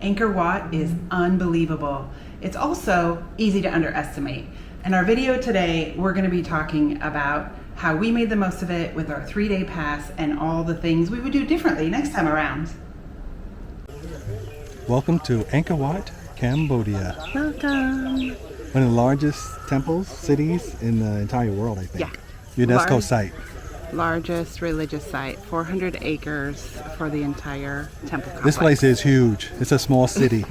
Angkor Wat is unbelievable. It's also easy to underestimate. In our video today, we're going to be talking about how we made the most of it with our 3-day pass and all the things we would do differently next time around. Welcome to Angkor Wat, Cambodia. Welcome. One of the largest temples, cities in the entire world, I think. Yeah. UNESCO site. Largest religious site, 400 acres for the entire temple complex. This place is huge. It's a small city.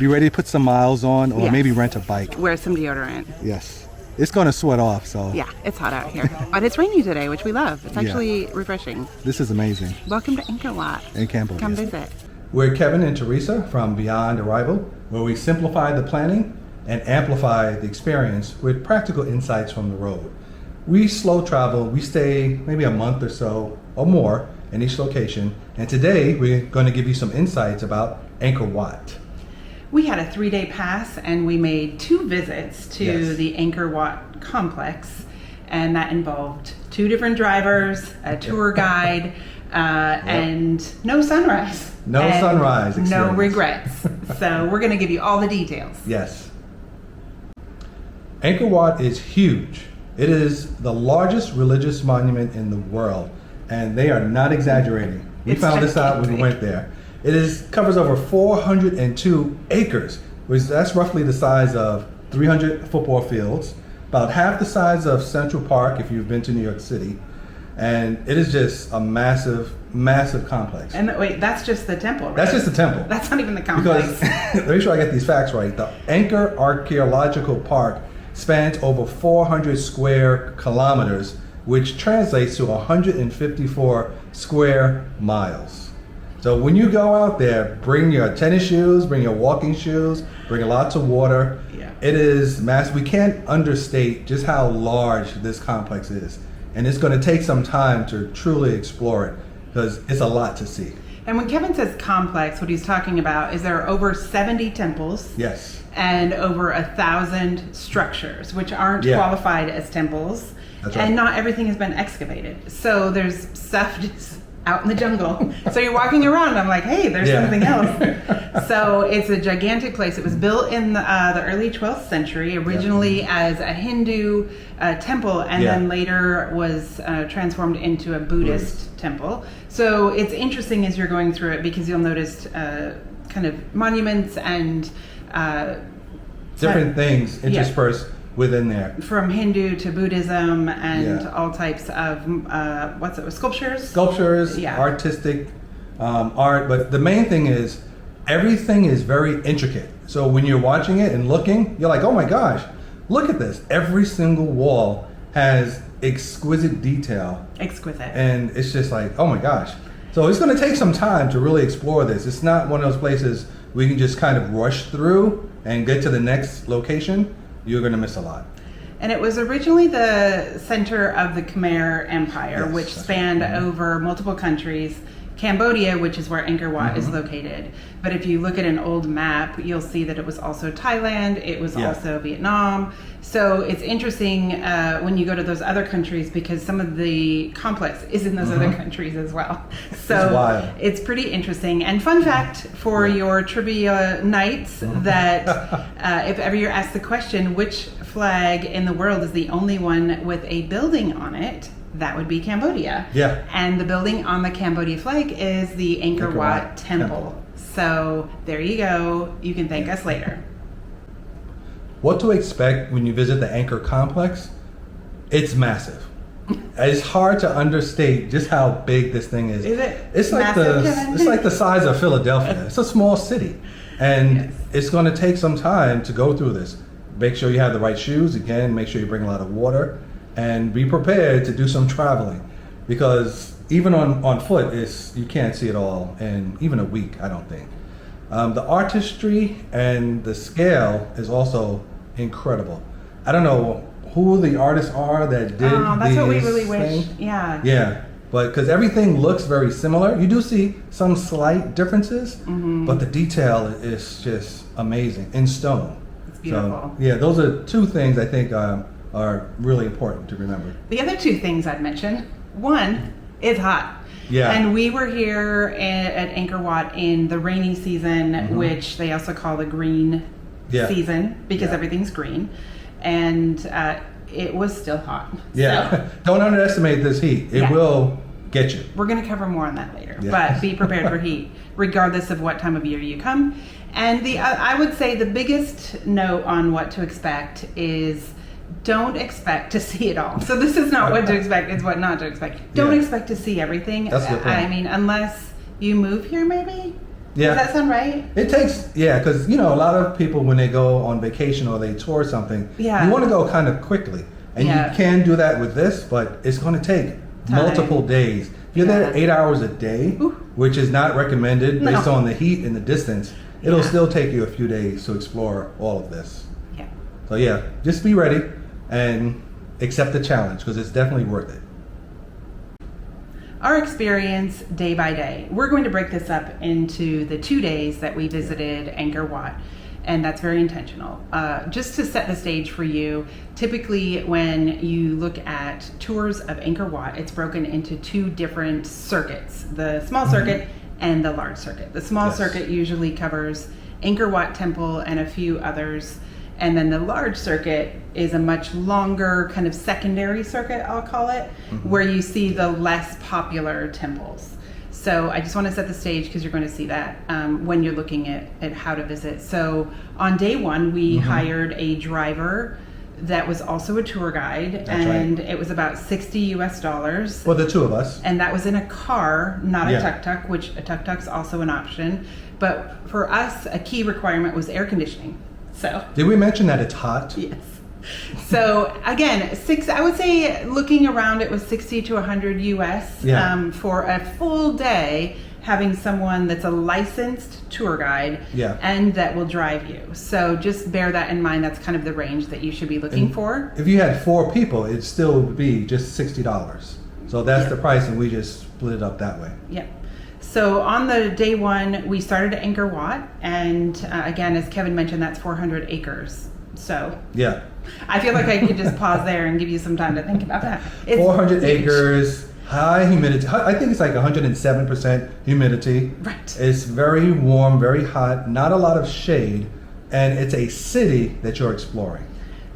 Be ready to put some miles on or maybe rent a bike. Wear some deodorant. Yes. It's going to sweat off, so. Yeah, it's hot out here. But it's rainy today, which we love. It's actually refreshing. This is amazing. Welcome to Angkor Wat. In Cambodia. Come visit. We're Kevin and Theresa from Beyond Arrival, where we simplify the planning and amplify the experience with practical insights from the road. We slow travel. We stay maybe a month or so or more in each location. And today we're going to give you some insights about Angkor Wat. We had a 3-day pass and we made 2 visits to the Angkor Wat complex. And that involved 2 different drivers, a tour guide, and no sunrise. No sunrise experience. No regrets. So we're going to give you all the details. Yes. Angkor Wat is huge. It is the largest religious monument in the world, and they are not exaggerating. We found this out when we went there. It covers over 402 acres, which that's roughly the size of 300 football fields, about half the size of Central Park if you've been to New York City, and it is just a massive, massive complex. And wait, that's just the temple, right? That's just the temple. That's not even the complex. Because, let me make sure I get these facts right. The Angkor Archaeological Park spans over 400 square kilometers, which translates to 154 square miles. So when you go out there, bring your tennis shoes, bring your walking shoes, bring lots of water. Yeah. It is massive. We can't understate just how large this complex is. And it's going to take some time to truly explore it because it's a lot to see. And when Kevin says complex, what he's talking about is there are over 70 temples. Yes. And over 1,000 structures, which aren't qualified as temples. That's right. And not everything has been excavated. So there's stuff just out in the jungle. So you're walking around and I'm like, hey, there's something else. So it's a gigantic place. It was built in the early 12th century, originally as a Hindu temple, and then later was transformed into a Buddhist temple. So it's interesting as you're going through it because you'll notice kind of monuments and different things interspersed within there. From Hindu to Buddhism and all types of sculptures? Sculptures, artistic art. But the main thing is everything is very intricate. So when you're watching it and looking, you're like, oh my gosh, look at this. Every single wall has exquisite detail. Exquisite. And it's just like, oh my gosh. So it's going to take some time to really explore this. It's not one of those places we can just kind of rush through and get to the next location. You're going to miss a lot. And it was originally the center of the Khmer Empire, which spanned over multiple countries. Cambodia, which is where Angkor Wat is located. But if you look at an old map, you'll see that it was also Thailand, it was also Vietnam. So it's interesting when you go to those other countries because some of the complex is in those other countries as well. So it's pretty interesting. And fun fact for your trivia nights that if ever you're asked the question, which flag in the world is the only one with a building on it, that would be Cambodia. Yeah. And the building on the Cambodia flag is the Angkor Wat Temple. So there you go. You can thank us later. What to expect when you visit the Angkor complex? It's massive. It's hard to understate just how big this thing is. Is it? It's like it's like the size of Philadelphia. It's a small city. And it's going to take some time to go through this. Make sure you have the right shoes. Again, make sure you bring a lot of water. And be prepared to do some traveling because even on foot, you can't see it all in even a week, I don't think. The artistry and the scale is also incredible. I don't know who the artists are that did that's what we these really things. wish. Yeah. Yeah, but because everything looks very similar. You do see some slight differences, but the detail is just amazing in stone. It's beautiful. So, yeah, those are 2 things I think are really important to remember. The other 2 things I'd mention, one, it's hot. Yeah. And we were here at Angkor Wat in the rainy season, which they also call the green season because everything's green. And it was still hot. Yeah. So, Don't underestimate this heat. It will get you. we're going to cover more on that later. Yeah. But be prepared for heat, regardless of what time of year you come. And I would say the biggest note on what to expect is don't expect to see it all. So this is not what to expect, it's what not to expect. Don't expect to see everything. That's a good point. I mean, unless you move here maybe? Yeah. Does that sound right? It takes, because, a lot of people, when they go on vacation or they tour something, you want to go kind of quickly. And you can do that with this, but it's going to take multiple days. If you're there 8 hours a day, which is not recommended based on the heat and the distance, it'll still take you a few days to explore all of this. Yeah. So just be ready and accept the challenge because it's definitely worth it. Our experience day by day. We're going to break this up into the 2 days that we visited Angkor Wat, and that's very intentional. Just to set the stage for you, typically when you look at tours of Angkor Wat, it's broken into 2 different circuits, the small circuit and the large circuit. The small circuit usually covers Angkor Wat Temple and a few others. And then the large circuit is a much longer kind of secondary circuit, I'll call it, where you see the less popular temples. So I just want to set the stage because you're going to see that when you're looking at how to visit. So on day 1, we hired a driver that was also a tour guide, and it was about $60 For the 2 of us. and that was in a car, not a tuk-tuk, which a tuk-tuk's also an option. But for us, a key requirement was air conditioning. So Did we mention that it's hot? yes. So again, I would say looking around, it was 60 to 100 US for a full day, having someone that's a licensed tour guide and that will drive you. So just bear that in mind. That's kind of the range that you should be looking for. If you had 4 people, it'd still be just $60. So that's the price, and we just split it up that way. Yep. So on the day 1, we started at Angkor Wat, and again, as Kevin mentioned, that's 400 acres. So I feel like I could just pause there and give you some time to think about that. It's 400 huge. acres, high humidity. I think it's like 107% humidity. Right. It's very warm, very hot, not a lot of shade, and it's a city that you're exploring.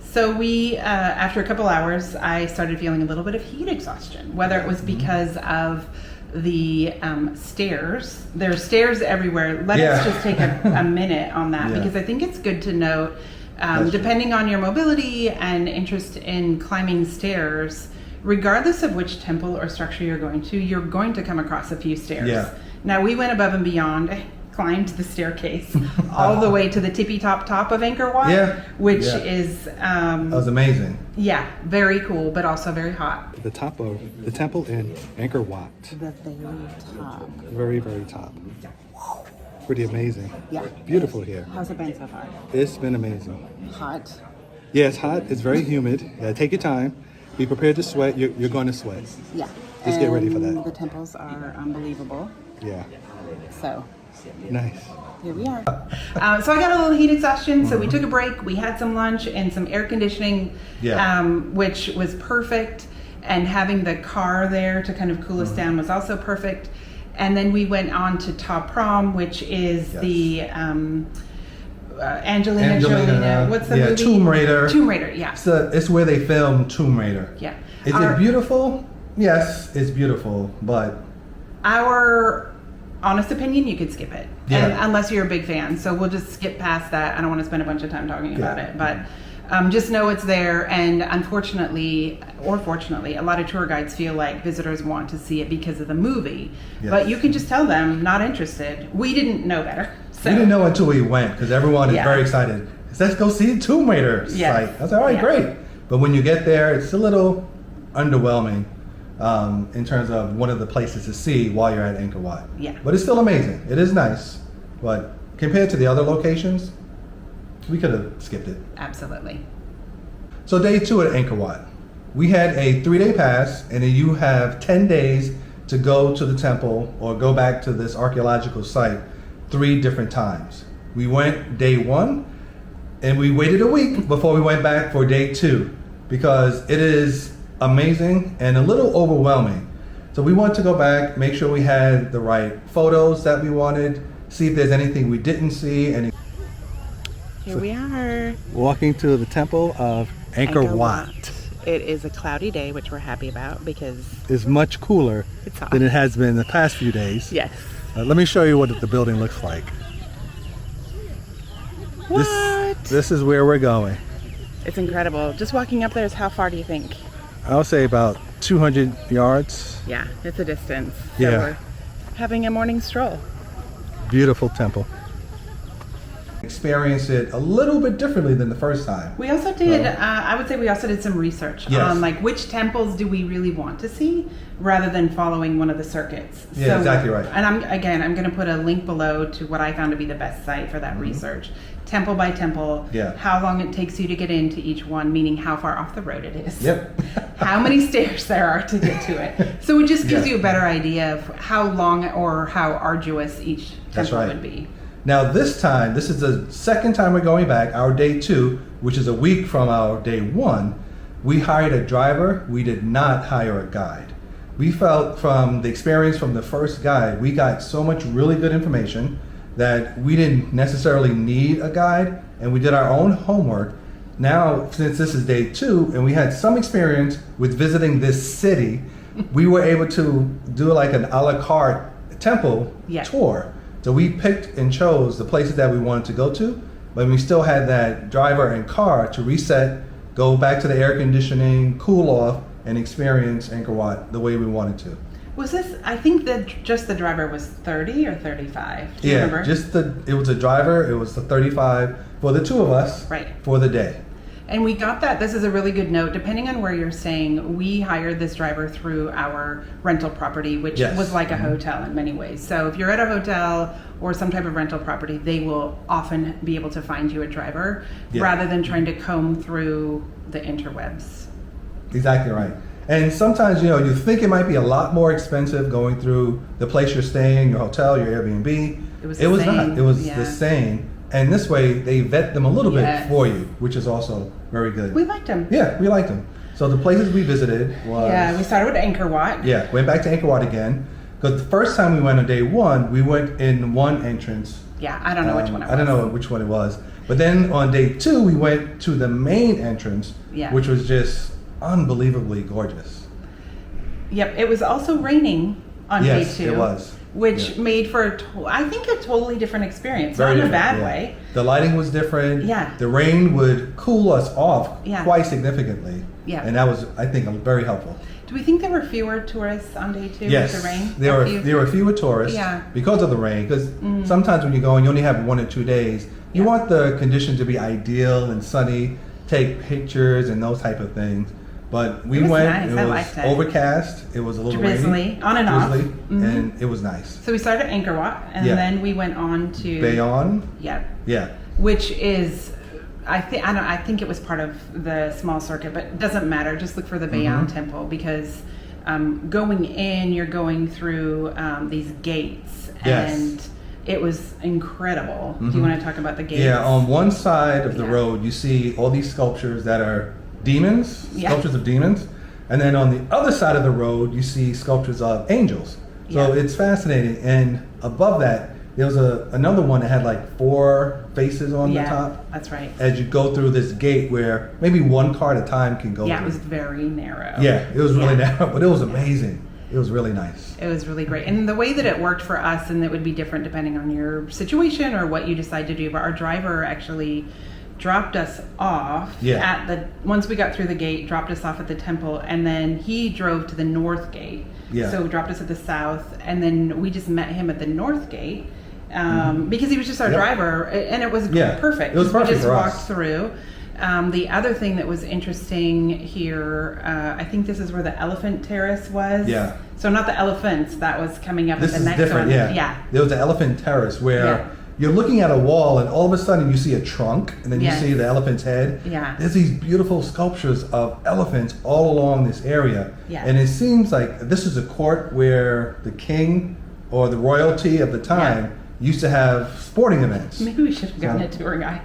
So we, after a couple hours, I started feeling a little bit of heat exhaustion, whether it was because of the stairs. There are stairs everywhere. Let us just take a minute on that because I think it's good to note, depending on your mobility and interest in climbing stairs, regardless of which temple or structure you're going to come across a few stairs. Yeah. Now we went above and beyond. I climbed the staircase all the way to the tippy top of Angkor Wat, which is that was amazing. Yeah, very cool, but also very hot. The top of the temple in Angkor Wat. The very top. Very, very top. Pretty amazing. Yeah. Beautiful here. How's it been so far? It's been amazing. Hot. Yeah, it's hot. It's very humid. Take your time. Be prepared to sweat. You're going to sweat. Yeah. Just get ready for that. The temples are unbelievable. Yeah. So Nice. here we are. So I got a little heat exhaustion, so we took a break. We had some lunch and some air conditioning, which was perfect. And having the car there to kind of cool us down was also perfect. And then we went on to Ta Prohm, which is the Angelina Jolie. What's the movie? Tomb Raider. Tomb Raider, yeah. It's where they filmed Tomb Raider. Yeah. Is it beautiful? Yes, it's beautiful, but our honest opinion, you could skip it, Yeah. unless you're a big fan. So we'll just skip past that. I don't want to spend a bunch of time talking about it, but just know it's there. And unfortunately, or fortunately, a lot of tour guides feel like visitors want to see it because of the movie. Yes. But you can just tell them, not interested. We didn't know better. So. we didn't know until we went because everyone is very excited. Let's go see Tomb Raider. Yes. I was like, all right, great. But when you get there, it's a little underwhelming in terms of one of the places to see while you're at Angkor Wat. Yeah. But it's still amazing. It is nice. But compared to the other locations, we could have skipped it. Absolutely. So day 2 at Angkor Wat. We had a 3-day pass, and then you have 10 days to go to the temple or go back to this archaeological site 3 different times. We went day 1, and we waited a week before we went back for day 2 because it is amazing and a little overwhelming So we wanted to go back, make sure we had the right photos that we wanted, see if there's anything we didn't see. And Here we are. walking to the temple of Angkor Wat. It is a cloudy day, which we're happy about because It's much cooler it's hot. than it has been the past few days. Yes. Let me show you what the building looks like. What? This is where we're going. It's incredible. Just walking up there is how far do you think? I'll say about 200 yards. Yeah, it's a distance. So Yeah. we're having a morning stroll. Beautiful temple. Experience it a little bit differently than the first time. We also did, I would say we also did some research Yes. on like which temples do we really want to see rather than following one of the circuits. Yeah, exactly right. And I'm going to put a link below to what I found to be the best site for that research. Temple by temple, Yeah. how long it takes you to get into each one, meaning how far off the road it is. Yep. How many stairs there are to get to it. So it just gives Yeah. you a better idea of how long or how arduous each That's temple right. would be. Now this time, this is the second time we're going back, our day 2, which is a week from our day 1. We hired a driver. We did not hire a guide. We felt from the experience from the first guide, we got so much really good information that we didn't necessarily need a guide, and we did our own homework. Now, since this is day 2 and we had some experience with visiting this city, we were able to do like an a la carte temple Yeah. tour. So we picked and chose the places that we wanted to go to, but we still had that driver and car to reset, go back to the air conditioning, cool off, and experience Angkor Wat the way we wanted to. Was this, I think that just the driver was 30 or 35. Do you remember? It was a driver, it was the 35 for the two of us Right. for the day. And we got that. This is a really good note. Depending on where you're staying, we hired this driver through our rental property, which Yes. was like a hotel in many ways. So if you're at a hotel or some type of rental property, they will often be able to find you a driver Yeah. rather than trying to comb through the interwebs. Exactly right. And sometimes, you think it might be a lot more expensive going through the place you're staying, your hotel, your Airbnb. It was It was the not. same, It was yeah. the same. And this way, they vet them a little Yes. bit for you, which is also very good. We liked him. Yeah, we liked them. So the places we visited was... Yeah, we started with Angkor Wat. Yeah, went back to Angkor Wat again. Because the first time we went on day 1, we went in one entrance. Yeah, I don't know which one it was. I don't know which one it was. But then on day 2, we went to the main entrance, Yeah. which was just unbelievably gorgeous. Yep, it was also raining on Yes, day 2. it was. Which Yeah. made for, I think, a totally different experience. Very Not in a different, bad yeah. way. The lighting was different. Yeah. The rain would cool us off Yeah. quite significantly. Yeah. And that was, I think, very helpful. Do we think there were fewer tourists on day 2 Yes, with the rain? there were fewer tourists Yeah. because of the rain. Because sometimes when you go and you only have 1 or 2 days, you Yeah. want the conditions to be ideal and sunny, take pictures and those type of things. But we It was went. nice. It I was liked it. overcast. It was a little Drizzly, rainy, on and off. drizzly, Mhm. and it was nice. So we started at Angkor Wat, and Yeah. then we went on to Bayonne, Yep, yeah, which is, I think it was part of the small circuit, but it doesn't matter. Just look for the Bayonne Temple because going in, you're going through these gates, Yes. and it was incredible. Do you want to talk about the gates? yeah. On one side of the Yeah. road, you see all these sculptures that are demons, Yeah. sculptures of demons, and then on the other side of the road, you see sculptures of angels. So Yeah. it's fascinating. And above that, there was another one that had like 4 faces on Yeah, the top. that's right. As you go through this gate, where maybe 1 car at a time can go. Yeah, it through. was very narrow. Yeah, it was really Yeah. narrow, but it was amazing. It was really nice. It was really great. And the way that it worked for us, and it would be different depending on your situation or what you decide to do, but our driver actually dropped us off Yeah. once we got through the gate, dropped us off at the temple, and then he drove to the north gate. Yeah. So dropped us at the south, and then we just met him at the north gate because he was just our Yep. driver, and it was Yeah, perfect. it was perfect We just for walked us. through. The other thing that was interesting here, I think this is where the elephant terrace was. Yeah. So not the elephants, that was coming up This at the is next different, one. yeah. Yeah. There was the elephant terrace where Yeah. you're looking at a wall and all of a sudden you see a trunk and then Yes. you see the elephant's head. Yeah. There's these beautiful sculptures of elephants all along this area. Yeah. And it seems like this is a court where the king or the royalty of the time used to have sporting events. Maybe we should have gotten a tour guide.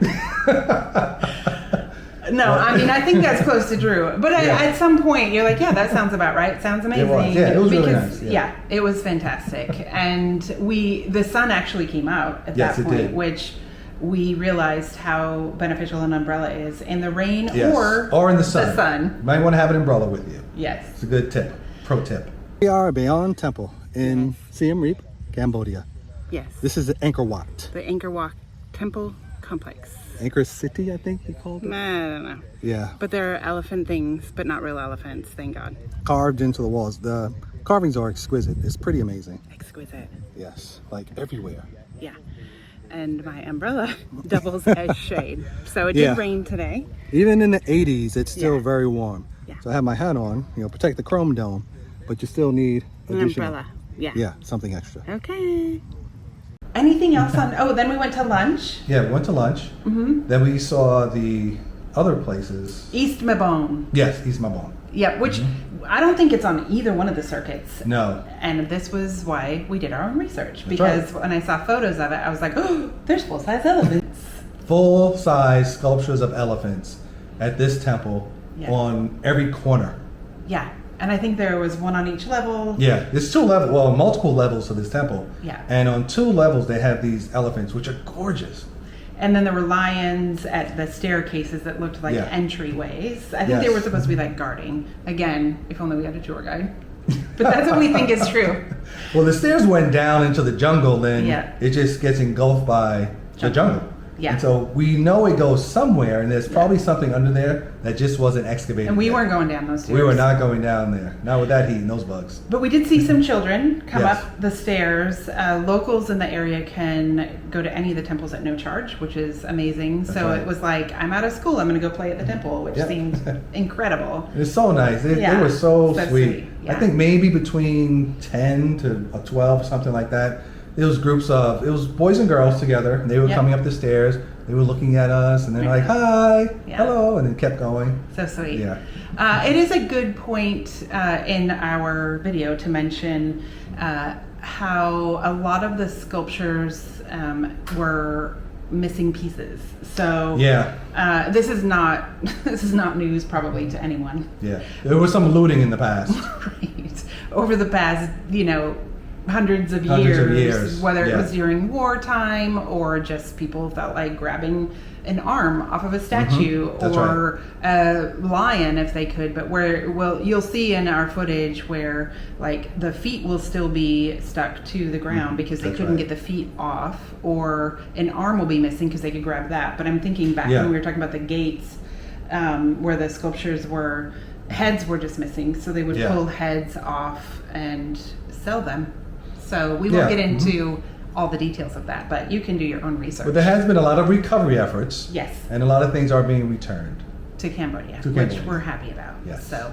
No, I mean, I think that's close to true. But Yeah. at some point, you're like, yeah, that sounds about right. Sounds amazing. It was. Yeah, it was really nice. Yeah, it was fantastic. And the sun actually came out at Yes, that it point, did. which we realized how beneficial an umbrella is in the rain Yes. or in the sun. The sun. You might want to have an umbrella with you. Yes. It's a good tip. Pro tip. We are at Bayon Temple in Siem Reap, Cambodia. Yes. This is the Angkor Wat. The Angkor Wat Temple Complex. Angkor City, I think they called it. I don't know. Yeah, But there are elephant things, but not real elephants, thank God. carved into the walls. The carvings are exquisite. It's pretty amazing. Exquisite. Yes, like everywhere. Yeah. And my umbrella doubles as shade. So it Yeah. did rain today. Even in the 80s, it's still Yeah. very warm. Yeah. So I have my hat on, protect the chrome dome, but you still need An additional. umbrella. Yeah. Yeah, something extra. Okay. Anything else on? Oh, then we went to lunch. Yeah, we went to lunch. Mm-hmm. Then we saw the other places. East Mabon. Yes, East Mabon. Yeah, which I don't think it's on either one of the circuits. No. And this was why we did our own research. That's Because right. when I saw photos of it, I was like, oh, there's full-size elephants. Full-size sculptures of elephants at this temple Yeah. on every corner. Yeah. And I think there was one on each level. Yeah, there's multiple levels to this temple. Yeah. And on 2 levels, they have these elephants, which are gorgeous. And then there were lions at the staircases that looked like Yeah. entryways. I think Yes. they were supposed to be like guarding. Again, if only we had a tour guide. But that's what we think is true. Well, the stairs went down into the jungle, then Yeah. it just gets engulfed by the jungle. Yeah. And so we know it goes somewhere, and there's probably something under there that just wasn't excavated. And we yet. weren't going down those stairs. We were not going down there. Not with that heat and those bugs. But we did see some children come Yes. up the stairs. Locals in the area can go to any of the temples at no charge, which is amazing. So right. it was like, I'm out of school, I'm going to go play at the temple, which Yep. seemed incredible. It's so nice. They Yeah. were so So sweet. sweet, yeah. I think maybe between 10 to 12, something like that. It was boys and girls together. And they were Yep. coming up the stairs. They were looking at us, and they're like, "Hi, Yeah. hello," and then kept going. So sweet. Yeah. It is a good point in our video to mention how a lot of the sculptures were missing pieces. So Yeah, this is not news probably to anyone. yeah. There was some looting in the past. Right. Over the past, hundreds of years, whether it yeah. was during wartime or just people felt like grabbing an arm off of a statue That's or a lion if they could. But you'll see in our footage where like the feet will still be stuck to the ground because they That's couldn't right. get the feet off, or an arm will be missing because they could grab that. But I'm thinking back Yeah. when we were talking about the gates where the sculptures heads were just missing, so they would Yeah. pull heads off and sell them. So we won't Yeah. get into all the details of that, but you can do your own research. But there has been a lot of recovery efforts. Yes. And a lot of things are being returned. To Cambodia, To which Cambodia. we're happy about. Yes. So,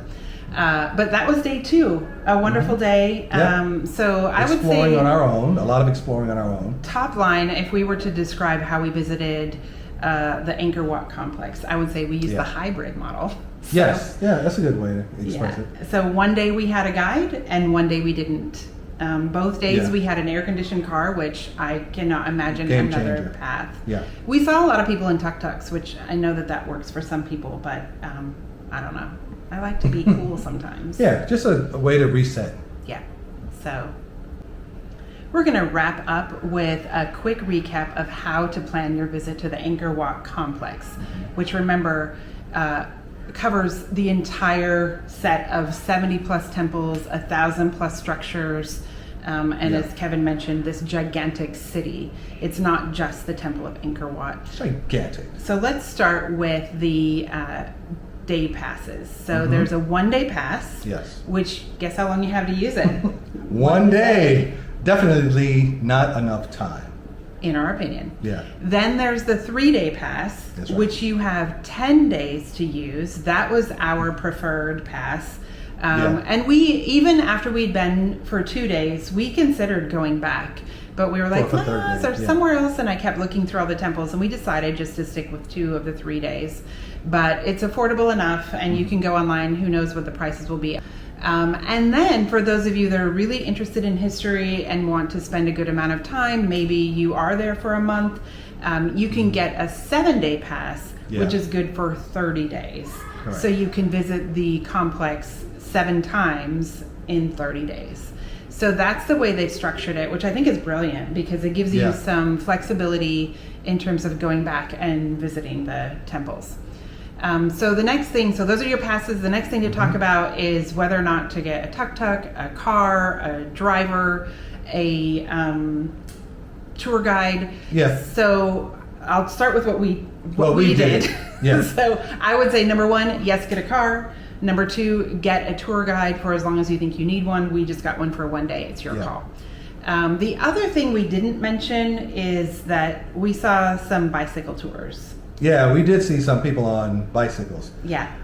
but that was day 2, a wonderful day. Yeah. So I would Exploring say on our own. A lot of exploring on our own. top line, if we were to describe how we visited the Angkor Wat complex, I would say we used Yeah. the hybrid model. So, Yes. Yeah, that's a good way to express yeah. it. So one day we had a guide and one day we didn't. Both days Yeah. we had an air-conditioned car, which I cannot imagine Game another changer. path. Yeah. We saw a lot of people in tuk-tuks, which I know that works for some people, but I don't know. I like to be cool sometimes. Yeah, just a way to reset. Yeah. So we're going to wrap up with a quick recap of how to plan your visit to the Angkor Wat complex, which remember covers the entire set of 70 plus temples, 1,000 plus structures, and Yeah. as Kevin mentioned, this gigantic city. It's not just the Temple of Angkor Wat. It's gigantic. So let's start with the day passes. So there's a 1-day pass. Yes. Which, guess how long you have to use it? One day. Definitely not enough time. In our opinion. Yeah. Then there's the 3-day pass, That's right. which you have 10 days to use. That was our preferred pass. Yeah. And we, even after we'd been for 2 days, we considered going back. But we were like, For a third "Nah, is day, there yeah. somewhere else?" And I kept looking through all the temples, and we decided just to stick with 2 of the 3 days. But it's affordable enough, and you can go online. Who knows what the prices will be. And then for those of you that are really interested in history and want to spend a good amount of time, maybe you are there for a month, you can get a 7-day pass, which is good for 30 days. Correct. So you can visit the complex 7 times in 30 days. So that's the way they've structured it, which I think is brilliant because it gives you some flexibility in terms of going back and visiting the temples. So the next thing, so those are your passes. The next thing to talk about is whether or not to get a tuk-tuk, a car, a driver, a tour guide. Yes. So I'll start with what we did. Yes. So I would say number 1, yes, get a car. Number 2, get a tour guide for as long as you think you need one. We just got one for one day. It's your call. The other thing we didn't mention is that we saw some bicycle tours. Yeah, we did see some people on bicycles. Yeah.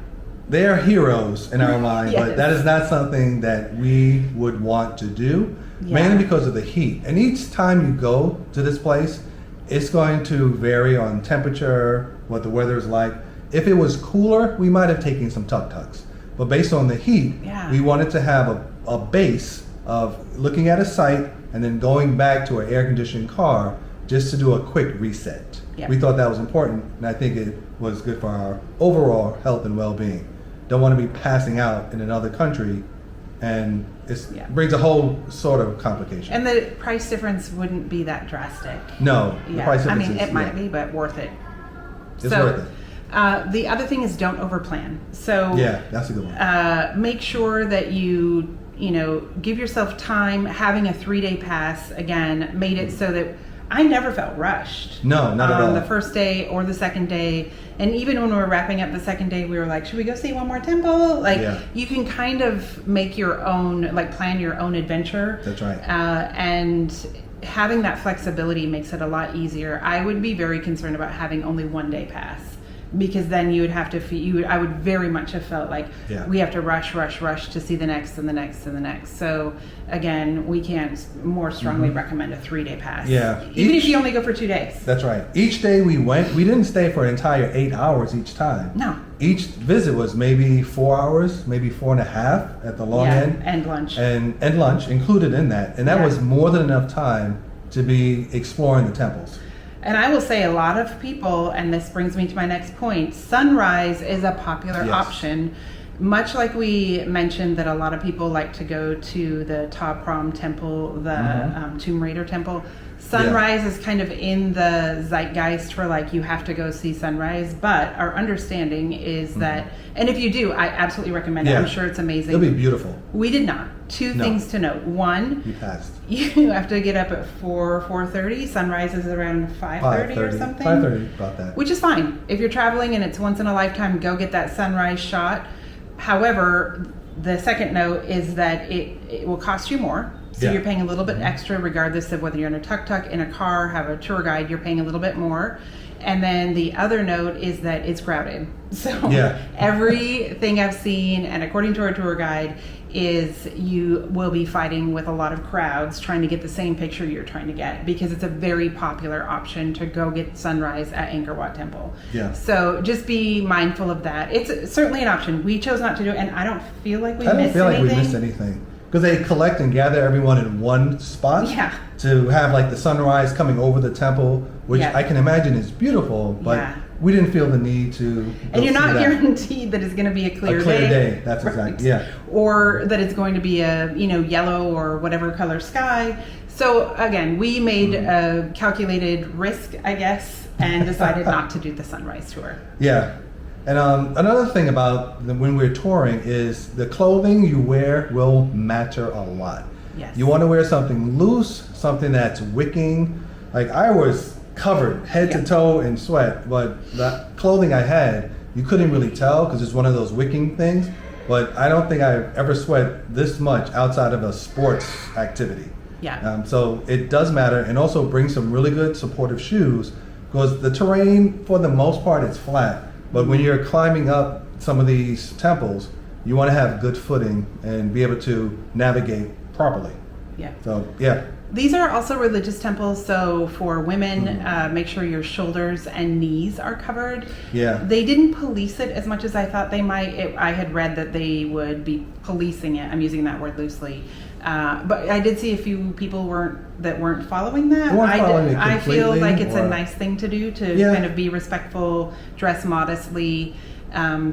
They are heroes in our mind, but that is not something that we would want to do, mainly because of the heat. And each time you go to this place, it's going to vary on temperature, what the weather is like. If it was cooler, we might have taken some tuk-tuks. But based on the heat, we wanted to have a base of looking at a site and then going back to an air-conditioned car just to do a quick reset. We thought that was important, and I think it was good for our overall health and well-being. Don't want to be passing out in another country, and it brings a whole sort of complication. And the price difference wouldn't be that drastic. No, the price difference it might be, but worth it. It's worth it. The other thing is don't overplan. So that's a good one. Make sure that you give yourself time. Having a 3-day pass again made it so that I never felt rushed. No, not at all. On the first day or the second day. And even when we were wrapping up the second day, we were like, should we go see one more temple? You can kind of make your own, plan your own adventure. That's right. And having that flexibility makes it a lot easier. I would be very concerned about having only 1-day pass. Because then you would have to, I would very much have felt like we have to rush to see the next and the next and the next. So again, we can't more strongly recommend a 3-day pass. Yeah. Even if you only go for 2 days. That's right. Each day we went, we didn't stay for an entire 8 hours each time. No. Each visit was maybe 4 hours, maybe 4.5 at the long end. And lunch. And lunch included in that. And that was more than enough time to be exploring the temples. And I will say a lot of people, and this brings me to my next point, sunrise is a popular option. Much like we mentioned that a lot of people like to go to the Ta Prohm temple, the Tomb Raider temple. Sunrise is kind of in the zeitgeist for you have to go see sunrise. But our understanding is that, and if you do, I absolutely recommend it. I'm sure it's amazing. It'll be beautiful. We did not. Two things to note. One, you passed. You have to get up at 4:30. Sunrise is around 5:30 or something. 5:30, about that. Which is fine. If you're traveling and it's once in a lifetime, go get that sunrise shot. However, the second note is that it will cost you more. So you're paying a little bit extra regardless of whether you're in a tuk-tuk, in a car, have a tour guide, you're paying a little bit more. And then the other note is that it's crowded. So everything I've seen, and according to our tour guide, is you will be fighting with a lot of crowds trying to get the same picture you're trying to get, because it's a very popular option to go get sunrise at Angkor Wat Temple. So just be mindful of that. It's certainly an option. We chose not to do it, and I don't feel like we missed anything. Because they collect and gather everyone in one spot to have the sunrise coming over the temple, which I can imagine is beautiful, but we didn't feel the need to. And you're not guaranteed that it's going to be a clear day. That's exactly, or that it's going to be a yellow or whatever color sky. So again, we made a calculated risk, I guess, and decided not to do the sunrise tour. And another thing about when we're touring is the clothing you wear will matter a lot. You want to wear something loose, something that's wicking. I was covered head to toe in sweat, but the clothing I had, you couldn't really tell because it's one of those wicking things. But I don't think I've ever sweat this much outside of a sports activity. So it does matter, and also bring some really good supportive shoes, because the terrain, for the most part, is flat. But when you're climbing up some of these temples, you want to have good footing and be able to navigate properly. So, These are also religious temples, so for women, make sure your shoulders and knees are covered. Yeah. They didn't police it as much as I thought they might. I had read that they would be policing it. I'm using that word loosely. But I did see a few people weren't following that. I feel like it's a nice thing to do to kind of be respectful, dress modestly.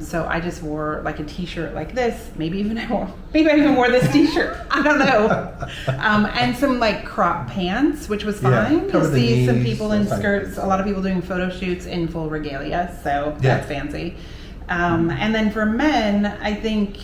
So I just wore like a t-shirt like this. Maybe I even wore this t-shirt. I don't know. And some like crop pants, which was fine. You'll see some people in skirts. A lot of people doing photo shoots in full regalia. So that's fancy. And then for men, I think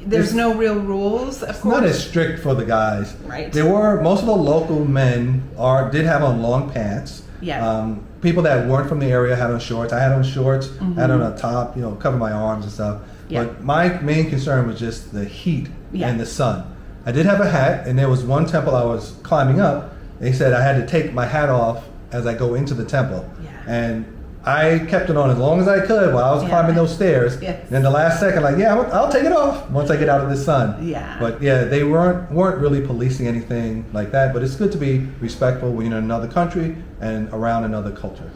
there's no real rules. Of course, not as strict for the guys. Right. There were most of the local men did have on long pants. Yeah. People that weren't from the area had on shorts. I had on shorts. I had on a top, cover my arms and stuff. Yeah. But my main concern was just the heat and the sun. I did have a hat, and there was one temple I was climbing up. They said I had to take my hat off as I go into the temple. Yeah. And I kept it on as long as I could while I was climbing those stairs. Yes. And then the last second, I'll take it off once I get out of the sun. Yeah. But they weren't really policing anything like that. But it's good to be respectful when you're in another country and around another culture.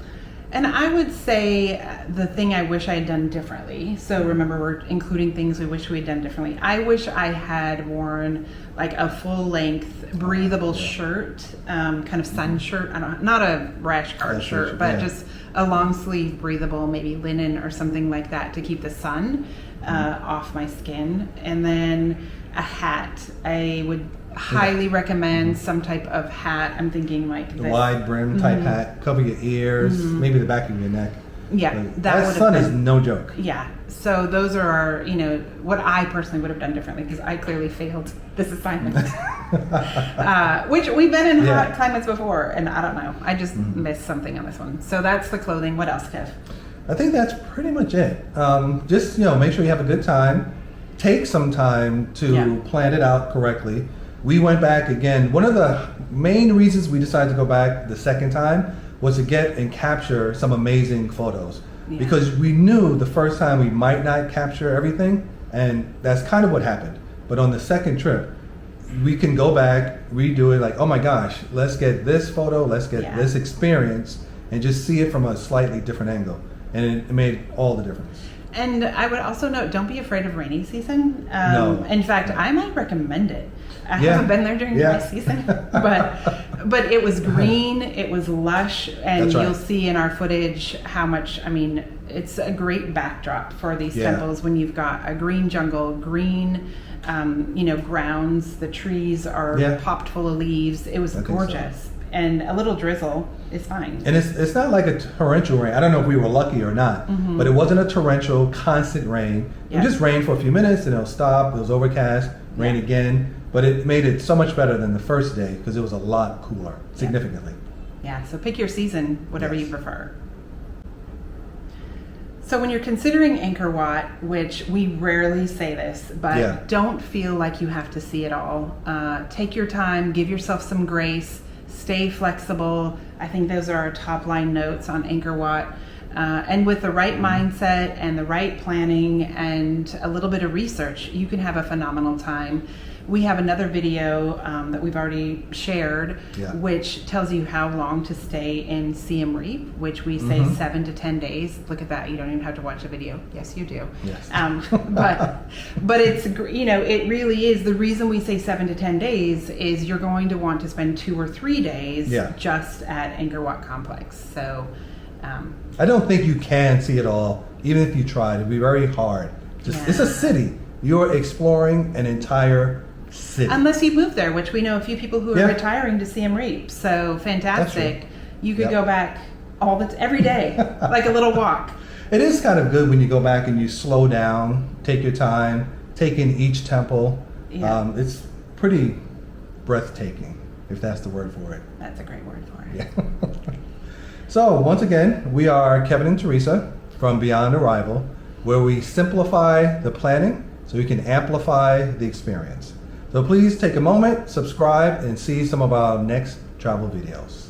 And I would say the thing I wish I had done differently. So remember, we're including things we wish we had done differently. I wish I had worn like a full-length, breathable shirt, kind of sun shirt. Not a rash guard shirt, but just a long-sleeve, breathable, maybe linen or something like that to keep the sun off my skin. And then a hat. I would highly recommend some type of hat. I'm thinking like the wide brim type hat, cover your ears, maybe the back of your neck. Yeah, that sun is no joke. Yeah, so those are what I personally would have done differently, because I clearly failed this assignment. Which we've been in hot climates before, and I don't know, I just missed something on this one. So that's the clothing. What else, Kev? I think that's pretty much it. Just make sure you have a good time. Take some time to plan it out correctly. We went back again. One of the main reasons we decided to go back the second time was to get and capture some amazing photos. Yeah. Because we knew the first time we might not capture everything, and that's kind of what happened. But on the second trip, we can go back, redo it, like, oh my gosh, let's get this photo, let's get this experience, and just see it from a slightly different angle. And it made all the difference. And I would also note, don't be afraid of rainy season. No. In fact, I might recommend it. I haven't been there during dry season, but it was green, it was lush, and you'll see in our footage how much, it's a great backdrop for these temples when you've got a green jungle, green, grounds, the trees are popped full of leaves. It was gorgeous. And a little drizzle is fine. And it's not like a torrential rain. I don't know if we were lucky or not, but it wasn't a torrential, constant rain. It just rained for a few minutes and it'll stop. It was overcast, rain again. But it made it so much better than the first day because it was a lot cooler, significantly. Yeah, so pick your season, whatever you prefer. So when you're considering Angkor Wat, which we rarely say this, but don't feel like you have to see it all. Take your time, give yourself some grace, stay flexible. I think those are our top line notes on Angkor Wat. And with the right mindset and the right planning and a little bit of research, you can have a phenomenal time. We have another video that we've already shared, which tells you how long to stay in Siem Reap, which we say 7 to 10 days. Look at that. You don't even have to watch the video. Yes, you do. Yes. But it's, it really is. The reason we say 7 to 10 days is you're going to want to spend 2 or 3 days just at Angkor Wat complex. So I don't think you can see it all, even if you tried. It'd be very hard. It's a city. You're exploring an entire city. Unless you move there, which we know a few people who are retiring to Siem Reap. So fantastic. You could go back every day, like a little walk. It is kind of good when you go back and you slow down, take your time, take in each temple. Yeah. It's pretty breathtaking, if that's the word for it. That's a great word for it. Yeah. So once again, we are Kevin and Theresa from Beyond Arrival, where we simplify the planning so you can amplify the experience. So please take a moment, subscribe, and see some of our next travel videos.